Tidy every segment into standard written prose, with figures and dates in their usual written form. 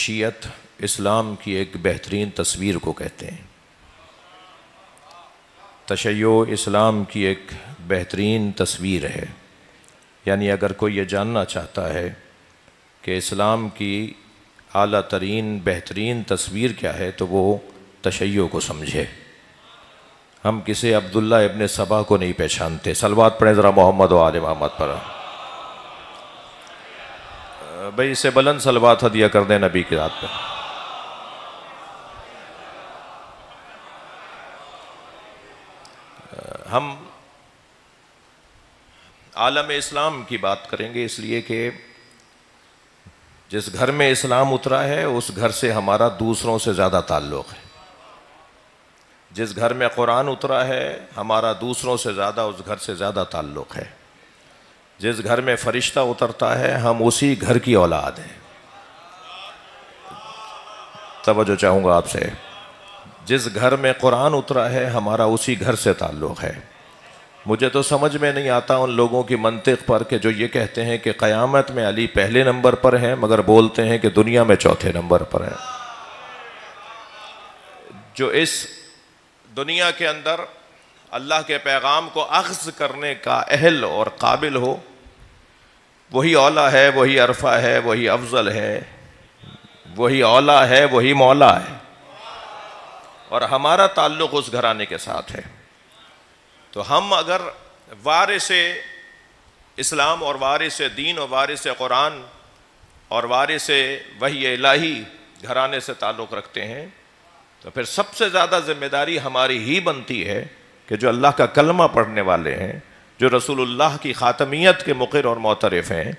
شیعت اسلام کی ایک بہترین تصویر کو کہتے ہیں۔ تشیع اسلام کی ایک بہترین تصویر ہے، یعنی اگر کوئی یہ جاننا چاہتا ہے کہ اسلام کی اعلیٰ ترین بہترین تصویر کیا ہے تو وہ تشیع کو سمجھے۔ ہم کسی عبداللہ ابن سبا کو نہیں پہچانتے۔ صلوات پڑھیں ذرا محمد و آل محمد پر۔ بھائی اسے بلند صلوات ہدیہ کر دیں نبی کی ذات پہ۔ ہم عالم اسلام کی بات کریں گے، اس لیے کہ جس گھر میں اسلام اترا ہے اس گھر سے ہمارا دوسروں سے زیادہ تعلق ہے۔ جس گھر میں قرآن اترا ہے ہمارا دوسروں سے زیادہ اس گھر سے زیادہ تعلق ہے۔ جس گھر میں فرشتہ اترتا ہے ہم اسی گھر کی اولاد ہیں۔ توجہ چاہوں گا آپ سے، جس گھر میں قرآن اترا ہے ہمارا اسی گھر سے تعلق ہے۔ مجھے تو سمجھ میں نہیں آتا ان لوگوں کی منطق پر کہ جو یہ کہتے ہیں کہ قیامت میں علی پہلے نمبر پر ہیں مگر بولتے ہیں کہ دنیا میں چوتھے نمبر پر ہیں۔ جو اس دنیا کے اندر اللہ کے پیغام کو اخذ کرنے کا اہل اور قابل ہو وہی اولا ہے، وہی عرفہ ہے، وہی افضل ہے، وہی اولا ہے، وہی مولا ہے، اور ہمارا تعلق اس گھرانے کے ساتھ ہے۔ تو ہم اگر وارث اسلام اور وارث دین اور وارث قرآن اور وارث وحی الہی گھرانے سے تعلق رکھتے ہیں تو پھر سب سے زیادہ ذمہ داری ہماری ہی بنتی ہے کہ جو اللہ کا کلمہ پڑھنے والے ہیں، جو رسول اللہ کی خاتمیت کے مقر اور معترف ہیں،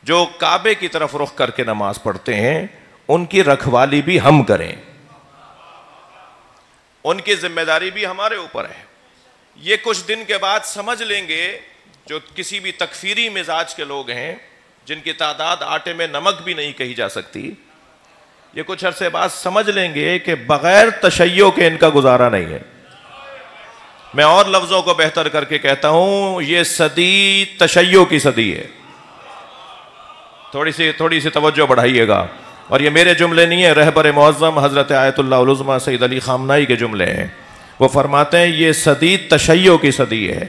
جو کعبے کی طرف رخ کر کے نماز پڑھتے ہیں، ان کی رکھوالی بھی ہم کریں، ان کی ذمہ داری بھی ہمارے اوپر ہے۔ یہ کچھ دن کے بعد سمجھ لیں گے جو کسی بھی تکفیری مزاج کے لوگ ہیں جن کی تعداد آٹے میں نمک بھی نہیں کہی جا سکتی، یہ کچھ عرصے بعد سمجھ لیں گے کہ بغیر تشیع کے ان کا گزارا نہیں ہے۔ میں اور لفظوں کو بہتر کر کے کہتا ہوں، یہ صدی تشیع کی صدی ہے۔ تھوڑی سی توجہ بڑھائیے گا، اور یہ میرے جملے نہیں ہیں، رہبر معظم حضرت آیت اللہ العظمیٰ سید علی خامنائی کے جملے ہیں۔ وہ فرماتے ہیں یہ صدی تشیع کی صدی ہے،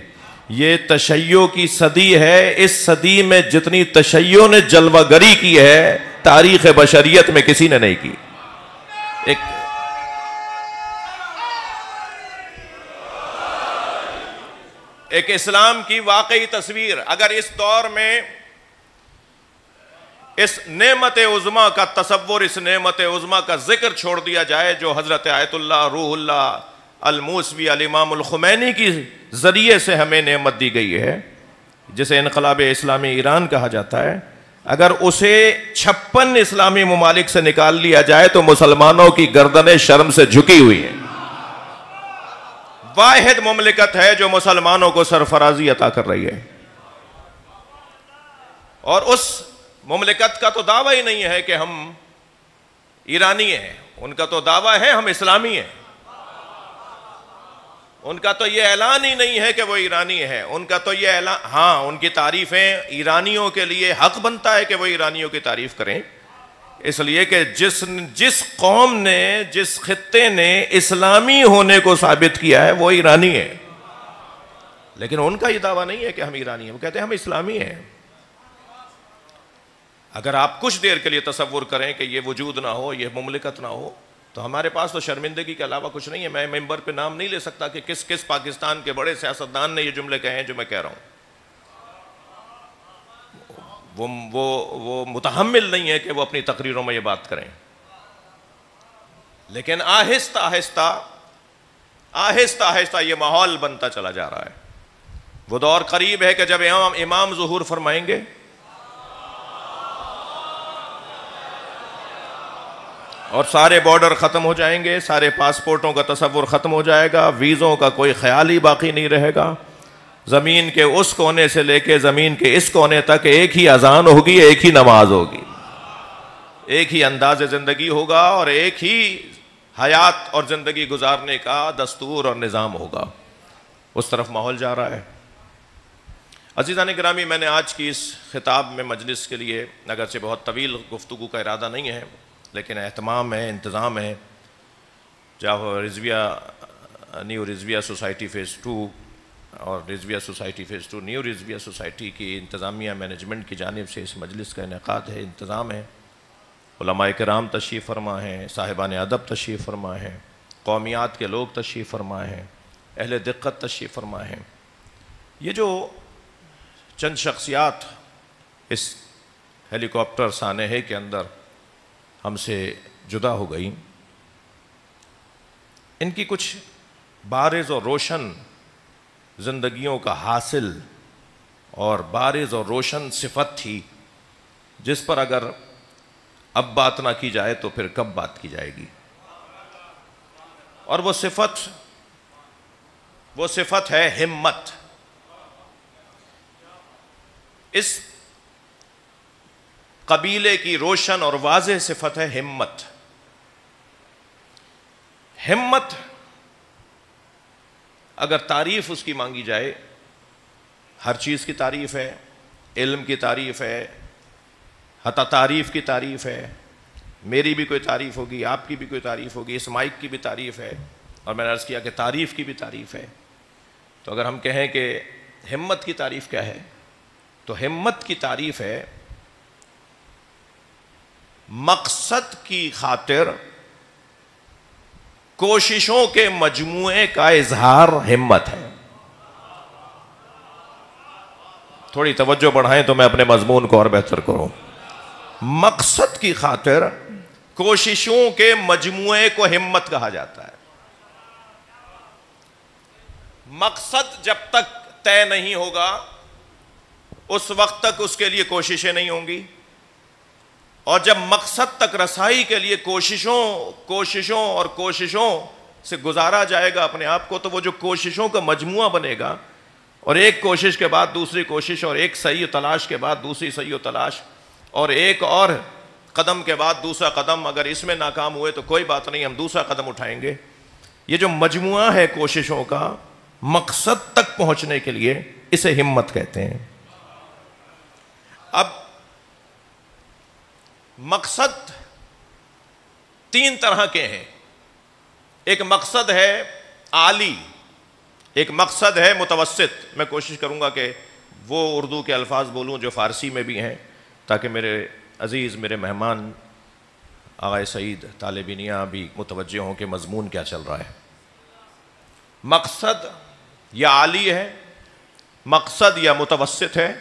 یہ تشیع کی صدی ہے۔ اس صدی میں جتنی تشیع نے جلوہ گری کی ہے تاریخ بشریت میں کسی نے نہیں کی۔ ایک اسلام کی واقعی تصویر اگر اس دور میں اس نعمت عظمیٰ کا تصور، اس نعمت عظمیٰ کا ذکر چھوڑ دیا جائے جو حضرت آیت اللہ روح اللہ الموسوی الامام الخمینی کی ذریعے سے ہمیں نعمت دی گئی ہے، جسے انقلاب اسلامی ایران کہا جاتا ہے، اگر اسے 56 اسلامی ممالک سے نکال لیا جائے تو مسلمانوں کی گردنیں شرم سے جھکی ہوئی ہیں۔ واحد مملکت ہے جو مسلمانوں کو سرفرازی عطا کر رہی ہے، اور اس مملکت کا تو دعویٰ ہی نہیں ہے کہ ہم ایرانی ہیں، ان کا تو دعویٰ ہے ہم اسلامی ہیں۔ ان کا تو یہ اعلان ہی نہیں ہے کہ وہ ایرانی ہے، ان کا تو یہ اعلان، ہاں ان کی تعریفیں ایرانیوں کے لیے حق بنتا ہے کہ وہ ایرانیوں کی تعریف کریں، اس لیے کہ جس قوم نے، جس خطے نے اسلامی ہونے کو ثابت کیا ہے وہ ایرانی ہے، لیکن ان کا یہ دعویٰ نہیں ہے کہ ہم ایرانی ہیں، وہ کہتے ہیں ہم اسلامی ہیں۔ اگر آپ کچھ دیر کے لیے تصور کریں کہ یہ وجود نہ ہو، یہ مملکت نہ ہو، تو ہمارے پاس تو شرمندگی کے علاوہ کچھ نہیں ہے۔ میں ممبر پہ نام نہیں لے سکتا کہ کس کس پاکستان کے بڑے سیاستدان نے یہ جملے کہے ہیں جو میں کہہ رہا ہوں، وہ متحمل نہیں ہے کہ وہ اپنی تقریروں میں یہ بات کریں، لیکن آہستہ آہستہ یہ ماحول بنتا چلا جا رہا ہے۔ وہ دور قریب ہے کہ جب امام ظہور فرمائیں گے اور سارے بارڈر ختم ہو جائیں گے، سارے پاسپورٹوں کا تصور ختم ہو جائے گا، ویزوں کا کوئی خیال ہی باقی نہیں رہے گا، زمین کے اس کونے سے لے کے زمین کے اس کونے تک ایک ہی اذان ہوگی، ایک ہی نماز ہوگی، ایک ہی انداز زندگی ہوگا، اور ایک ہی حیات اور زندگی گزارنے کا دستور اور نظام ہوگا۔ اس طرف ماحول جا رہا ہے۔ عزیزان گرامی، میں نے آج کی اس خطاب میں مجلس کے لیے اگرچہ بہت طویل گفتگو کا ارادہ نہیں ہے، لیکن اہتمام ہے، انتظام ہے. چاہے Rizvia new Rizvia society phase 2 اور Rizvia society phase 2 new Rizvia society کی انتظامیہ مینجمنٹ کی جانب سے اس مجلس کا انعقاد ہے، انتظام ہے. علماء کرام تشریف فرما ہیں، صاحبان ادب تشریف فرما ہیں، قومیات کے لوگ تشریف فرما ہیں، اہل دقت تشریف فرما ہیں. یہ جو چند شخصیات اس ہیلی کاپٹر سانحے کے اندر ہم سے جدا ہو گئی، ان کی کچھ بارز اور روشن زندگیوں کا حاصل اور بارز اور روشن صفت تھی، جس پر اگر اب بات نہ کی جائے تو پھر کب بات کی جائے گی. اور وہ صفت ہے ہمت. اس قبیلے کی روشن اور واضح صفت ہے ہمت. ہمت اگر تعریف اس کی مانگی جائے، ہر چیز کی تعریف ہے، علم کی تعریف ہے، حتی تعریف کی تعریف ہے، میری بھی کوئی تعریف ہوگی، آپ کی بھی کوئی تعریف ہوگی، اس مائک کی بھی تعریف ہے، اور میں نے عرض کیا کہ تعریف کی بھی تعریف ہے. تو اگر ہم کہیں کہ ہمت کی تعریف کیا ہے، تو ہمت کی تعریف ہے مقصد کی خاطر کوششوں کے مجموعے کا اظہار ہمت ہے. تھوڑی توجہ بڑھائیں تو میں اپنے مضمون کو اور بہتر کروں. مقصد کی خاطر کوششوں کے مجموعے کو ہمت کہا جاتا ہے. مقصد جب تک طے نہیں ہوگا اس وقت تک اس کے لیے کوششیں نہیں ہوں گی، اور جب مقصد تک رسائی کے لیے کوششوں سے گزارا جائے گا اپنے آپ کو، تو وہ جو کوششوں کا مجموعہ بنے گا، اور ایک کوشش کے بعد دوسری کوشش، اور ایک صحیح تلاش کے بعد دوسری صحیح تلاش، اور ایک اور قدم کے بعد دوسرا قدم، اگر اس میں ناکام ہوئے تو کوئی بات نہیں، ہم دوسرا قدم اٹھائیں گے. یہ جو مجموعہ ہے کوششوں کا مقصد تک پہنچنے کے لیے، اسے ہمت کہتے ہیں. اب مقصد 3 طرح کے ہیں. ایک مقصد ہے عالی، ایک مقصد ہے متوسط. میں کوشش کروں گا کہ وہ اردو کے الفاظ بولوں جو فارسی میں بھی ہیں، تاکہ میرے عزیز، میرے مہمان آغا سعید طالبینیاں بھی متوجہ ہوں کہ مضمون کیا چل رہا ہے. مقصد یا عالی ہے، مقصد یا متوسط ہے،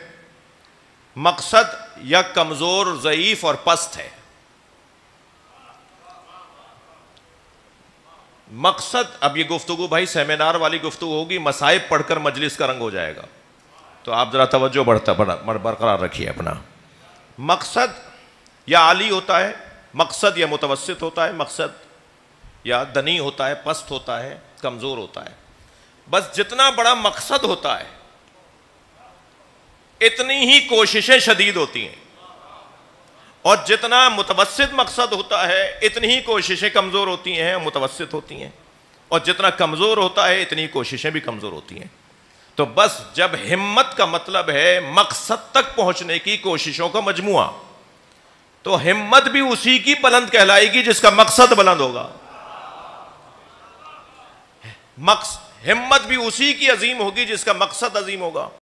مقصد یا کمزور، ضعیف اور پست ہے. مقصد، اب یہ گفتگو بھائی سیمینار والی گفتگو ہوگی، مصائب پڑھ کر مجلس کا رنگ ہو جائے گا، تو آپ ذرا توجہ برقرار رکھیے اپنا. مقصد یا عالی ہوتا ہے، مقصد یا متوسط ہوتا ہے، مقصد یا دنی ہوتا ہے، پست ہوتا ہے، کمزور ہوتا ہے. بس جتنا بڑا مقصد ہوتا ہے اتنی ہی کوششیں شدید ہوتی ہیں، اور جتنا متوسط مقصد ہوتا ہے اتنی ہی کوششیں کمزور ہوتی ہیں، متوسط ہوتی ہیں، اور جتنا کمزور ہوتا ہے اتنی کوششیں بھی کمزور ہوتی ہیں. تو بس جب ہمت کا مطلب ہے مقصد تک پہنچنے کی کوششوں کا مجموعہ، تو ہمت بھی اسی کی بلند کہلائے گی جس کا مقصد بلند ہوگا. ہمت بھی اسی کی عظیم ہوگی جس کا مقصد عظیم ہوگا.